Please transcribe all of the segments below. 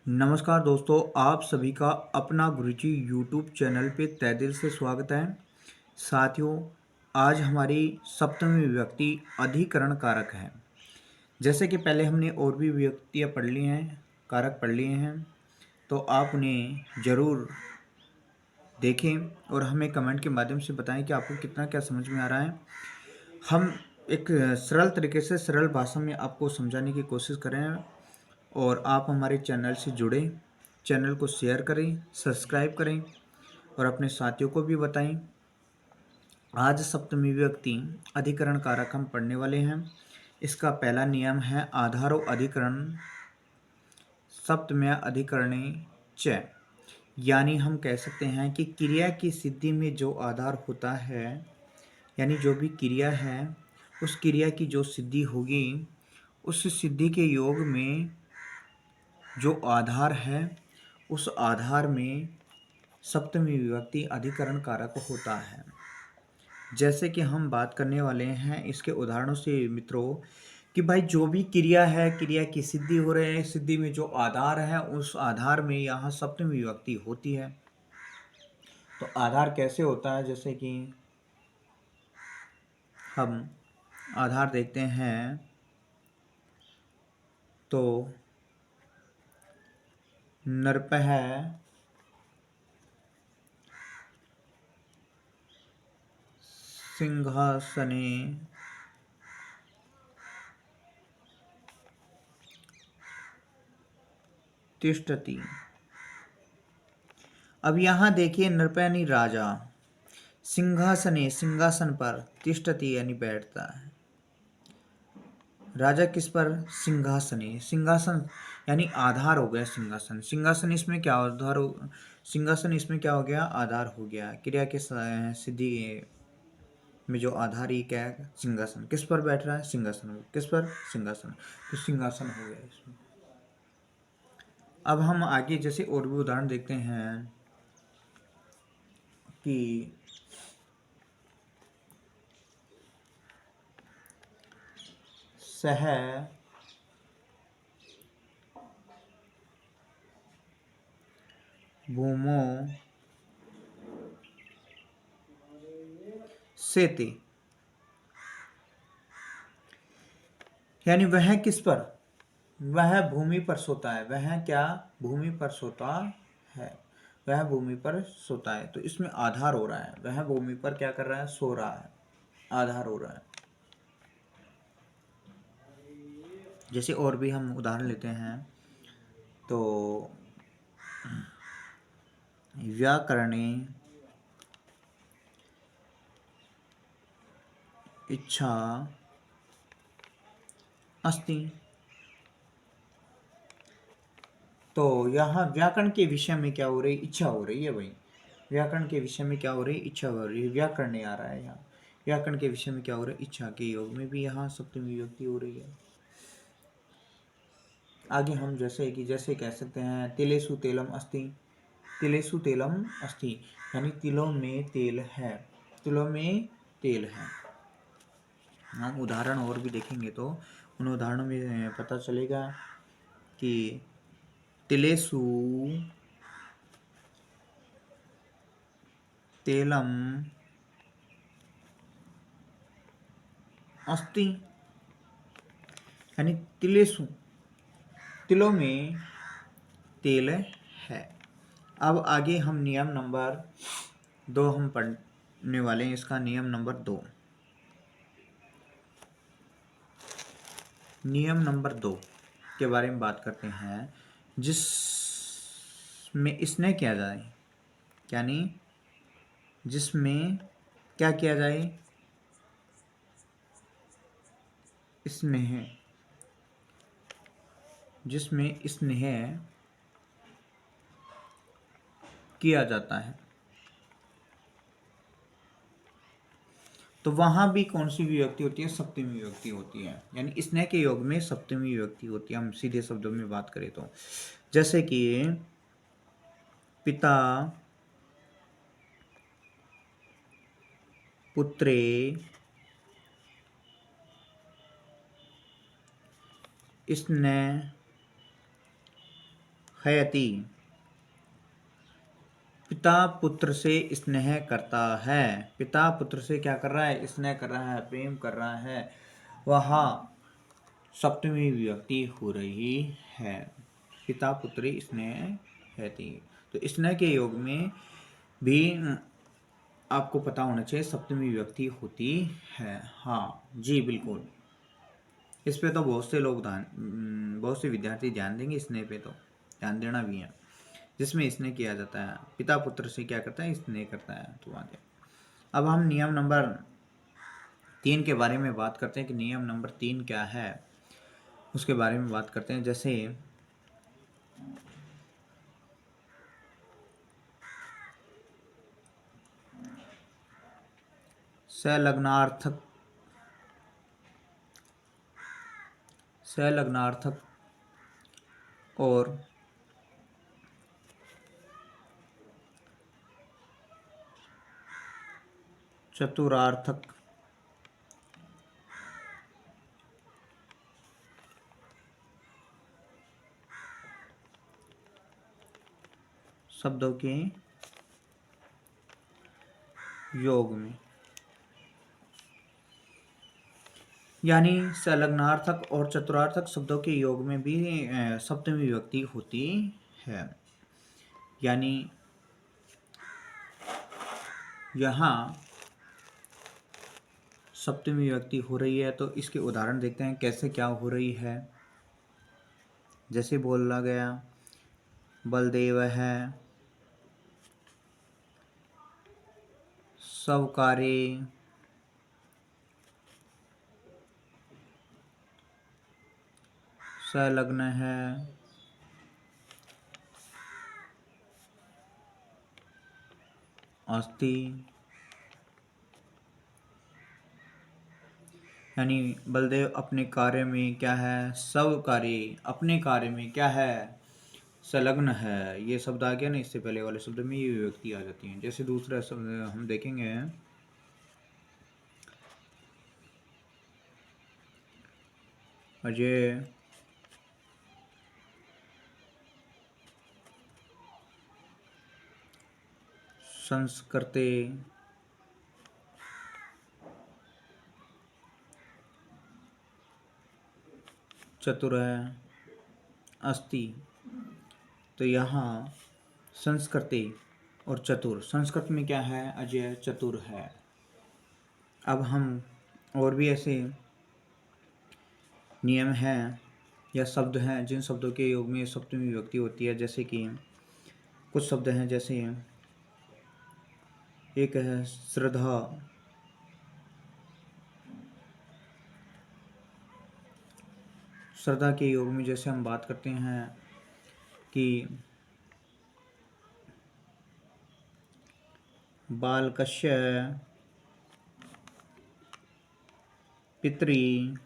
नमस्कार दोस्तों, आप सभी का अपना गुरुजी यूट्यूब चैनल पे तहे दिल से स्वागत है। साथियों, आज हमारी सप्तमी विभक्ति अधिकरण कारक है। जैसे कि पहले हमने और भी विभक्तियाँ पढ़ ली हैं, कारक पढ़ लिए हैं, तो आप उन्हें ज़रूर देखें और हमें कमेंट के माध्यम से बताएं कि आपको कितना क्या समझ में आ रहा है। हम एक सरल तरीके से सरल भाषा में आपको समझाने की कोशिश करें और आप हमारे चैनल से जुड़ें, चैनल को शेयर करें, सब्सक्राइब करें और अपने साथियों को भी बताएं। आज सप्तमी विभक्ति अधिकरण कारक हम पढ़ने वाले हैं। इसका पहला नियम है आधारो अधिकरण सप्तम्या अधिकरणे च, यानी हम कह सकते हैं कि क्रिया की सिद्धि में जो आधार होता है, यानी जो भी क्रिया है उस क्रिया की जो सिद्धि होगी, उस सिद्धि के योग में जो आधार है उस आधार में सप्तमी विभक्ति अधिकरण कारक होता है। जैसे कि हम बात करने वाले हैं इसके उदाहरणों से मित्रों, कि भाई जो भी क्रिया है, क्रिया की सिद्धि हो रही है, सिद्धि में जो आधार है उस आधार में यहाँ सप्तमी विभक्ति होती है। तो आधार कैसे होता है, जैसे कि हम आधार देखते हैं तो नृपः सिंहासने तिष्ठति। अब यहाँ देखिए, नृप यानी राजा, सिंहासने सिंहासन पर, तिष्ठति यानी बैठता है। राजा किस पर? सिंहासने। सिंहासन यानी आधार हो गया सिंहासन। सिंहासन इसमें क्या आधार हो? सिंहासन इसमें क्या हो गया? आधार हो गया। क्रिया के सिद्धि में जो आधार ही क्या है? सिंहासन। किस पर बैठ रहा है? सिंहासन। किस पर? सिंहासन। तो सिंहासन हो गया इसमें। अब हम आगे जैसे और भी उदाहरण देखते हैं कि सह भूमो सेते, यानी वह किस पर? वह भूमि पर सोता है। वह क्या? भूमि पर सोता है। वह भूमि पर सोता है। तो इसमें आधार हो रहा है। वह भूमि पर क्या कर रहा है? सो रहा है। आधार हो रहा है। जैसे और भी हम उदाहरण लेते हैं तो व्याकरणे इच्छा अस्ति। तो यहाँ व्याकरण के विषय में क्या हो रही? इच्छा हो रही है भाई। व्याकरण के विषय में क्या हो रही? इच्छा हो रही है। व्याकरण नहीं आ रहा है यहाँ। व्याकरण के विषय में क्या हो रहा है? इच्छा के योग में भी यहाँ सप्तमी विभक्ति हो रही है। आगे हम जैसे कह सकते हैं तिलेषु तेलम अस्ति। तिलेषु तेलम अस्ति यानी तिलों में तेल है। तिलों में तेल है। हम उदाहरण और भी देखेंगे तो उन उदाहरणों में पता चलेगा कि तिलेषु तेलम अस्ति, यानी तिलेषु तिलों में तेल है। अब आगे हम नियम नंबर 2 हम पढ़ने वाले हैं। इसका नियम नंबर 2, नियम नंबर 2 के बारे में बात करते हैं, जिसमें स्नेह किया जाए, यानी जिसमें क्या किया जाए? स्नेह, जिसमें स्नेह किया जाता है। तो वहां भी कौन सी विभक्ति होती है? सप्तमी विभक्ति होती है। यानी स्नेह के योग में सप्तमी विभक्ति होती है। हम सीधे शब्दों में बात करें तो जैसे कि पिता पुत्रे स्नेह हयति, पिता पुत्र से स्नेह करता है। पिता पुत्र से क्या कर रहा है? स्नेह कर रहा है, प्रेम कर रहा है। वहाँ सप्तमी विभक्ति हो रही है। पिता पुत्री स्नेह हयति। तो स्नेह के योग में भी आपको पता होना चाहिए सप्तमी विभक्ति होती है। हाँ जी बिल्कुल, इस पे तो बहुत से विद्यार्थी ध्यान देंगे, स्नेह पे तो ध्यान देना भी है, जिसमें स्नेह किया जाता है। पिता पुत्र से क्या करता है? स्नेह करता है। तो आगे अब हम नियम नंबर 3 के बारे में बात करते हैं कि नियम नंबर 3 क्या है, उसके बारे में बात करते हैं। जैसे संलग्नार्थक और चतुरार्थक शब्दों के योग में, यानी संलग्नार्थक और चतुरार्थक शब्दों के योग में भी सप्तमी विभक्ति होती है। यानी यहाँ सप्तमी विभक्ति हो रही है, तो इसके उदाहरण देखते हैं कैसे क्या हो रही है। जैसे बोला गया बलदेव है, सवकारे, संलग्न है, अस्ति, यानी बलदेव अपने कार्य में क्या है? सवकारी, अपने कार्य में क्या है? संलग्न है। ये शब्द आ गया ना, इससे पहले वाले शब्द में ये विभक्ति आ जाती है। जैसे दूसरा शब्द हम देखेंगे, अजय संस्कृते, चतुर अस्ति। तो यहाँ संस्कृति और चतुर, संस्कृत में क्या है? अजय चतुर है। अब हम और भी ऐसे नियम हैं या शब्द हैं जिन शब्दों के योग में सप्तमी विभक्ति होती है। जैसे कि कुछ शब्द हैं, जैसे एक है श्रद्धा, श्रद्धा के योग में जैसे हम बात करते हैं कि बालकस्य, पितरी,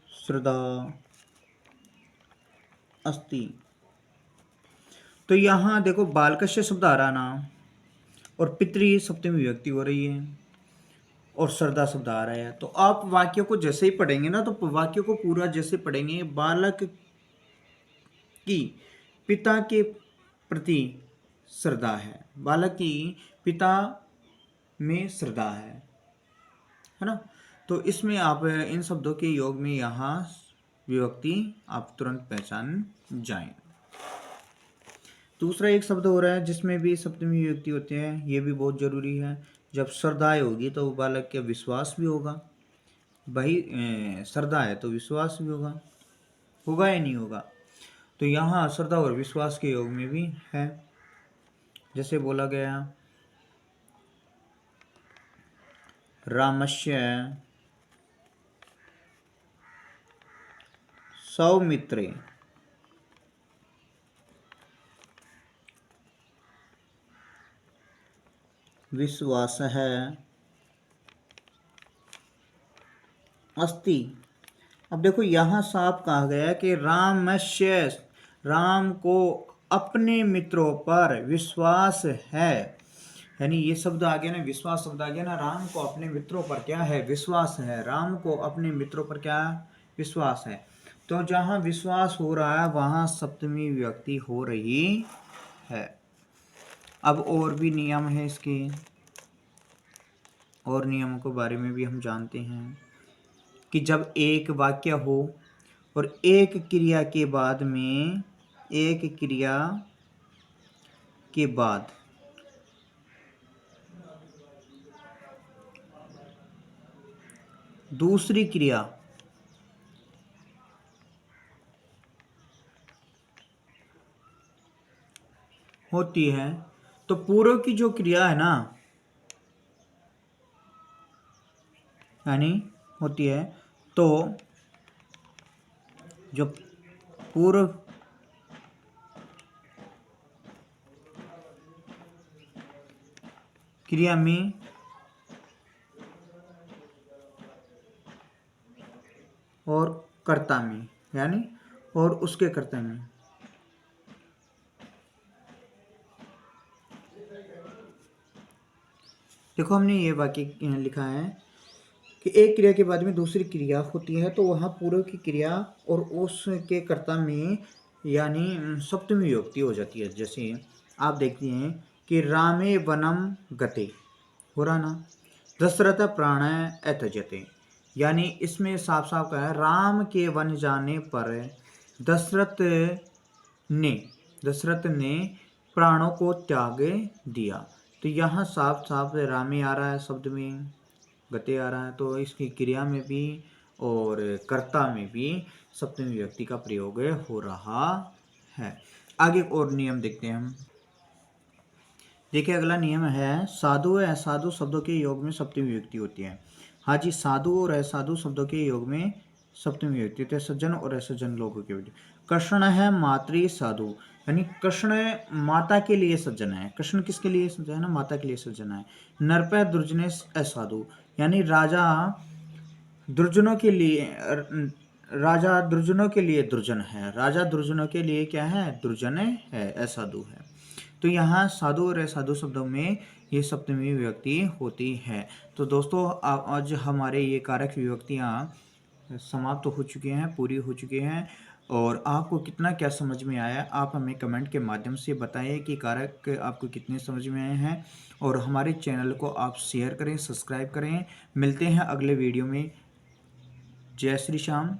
श्रद्धा अस्ति। तो यहाँ देखो बालकस्य शब्द आ रहा ना, और पितरी सप्तमी विभक्ति हो रही है, और श्रद्धा शब्द आ रहा है। तो आप वाक्य को जैसे ही पढ़ेंगे ना, तो वाक्य को पूरा जैसे पढ़ेंगे, बालक की पिता के प्रति श्रद्धा है, बालक की पिता में श्रद्धा है ना। तो इसमें आप इन शब्दों के योग में यहाँ विभक्ति आप तुरंत पहचान जाएं। दूसरा एक शब्द हो रहा है जिसमें भी सप्तमी विभक्ति होती है, ये भी बहुत जरूरी है। जब श्रद्धा होगी तो बालक का विश्वास भी होगा। भाई श्रद्धा है तो विश्वास भी होगा, होगा या नहीं होगा? तो यहाँ श्रद्धा और विश्वास के योग में भी है। जैसे बोला गया रामस्य सौमित्रे, विश्वास है अस्ति। अब देखो यहाँ साफ कहा गया कि रामस्य, राम को अपने मित्रों पर विश्वास है। यानी ये शब्द आ गया ना, विश्वास शब्द आ गया ना, राम को अपने मित्रों पर क्या है? विश्वास है। राम को अपने मित्रों पर क्या विश्वास है? तो जहाँ विश्वास हो रहा है वहाँ सप्तमी विभक्ति हो रही है। अब और भी नियम है इसके, और नियमों के बारे में भी हम जानते हैं कि जब एक वाक्य हो और एक क्रिया के बाद में, एक क्रिया के बाद दूसरी क्रिया होती है, तो पूर्व की जो क्रिया है ना, यानी होती है, तो जो पूर्व क्रिया में और कर्ता में, यानी और उसके कर्ता में, देखो हमने ये वाक्य लिखा है कि एक क्रिया के बाद में दूसरी क्रिया होती है, तो वहाँ पूर्व की क्रिया और उसके कर्ता में यानी सप्तमी विभक्ति हो जाती है। जैसे आप देखते हैं कि रामे वनम गते, हो रहा ना, दशरथ प्राणय अत्यजते, यानी इसमें साफ साफ कहा है राम के वन जाने पर दशरथ ने दशरथ ने प्राणों को त्याग दिया। तो यहाँ साफ साफ रामे आ रहा है, शब्द में गते आ रहा है, तो इसकी क्रिया में भी और कर्ता में भी सप्तमी विभक्ति का प्रयोग हो रहा है। आगे और नियम देखते हैं हम। देखिए अगला नियम है, साधु और असाधु शब्दों के योग में सप्तमी विभक्ति होती है। हाँ जी, साधु और असाधु शब्दों के योग में सप्तमी विभक्ति होती है। सज्जन और असज्जन लोगों के विभक्ति। कृष्ण है मातृ साधु, यानी कृष्ण माता के लिए सज्जन है। कृष्ण किसके लिए सज्जन है ना, माता के लिए सज्जन है। नरपय दुर्जने असाधु, यानी राजा दुर्जनों के लिए, राजा दुर्जनों के लिए दुर्जन है। राजा दुर्जनों के लिए क्या है, दुर्जन है, असाधु है। तो यहाँ साधु और असाधु शब्दों में ये सप्तमी विभक्ति होती है। तो दोस्तों आज हमारे ये कारक विभक्तियाँ समाप्त हो चुके हैं, पूरी हो चुके हैं, और आपको कितना क्या समझ में आया आप हमें कमेंट के माध्यम से बताइए कि कारक आपको कितने समझ में आए हैं, और हमारे चैनल को आप शेयर करें, सब्सक्राइब करें। मिलते हैं अगले वीडियो में। जय श्री श्याम।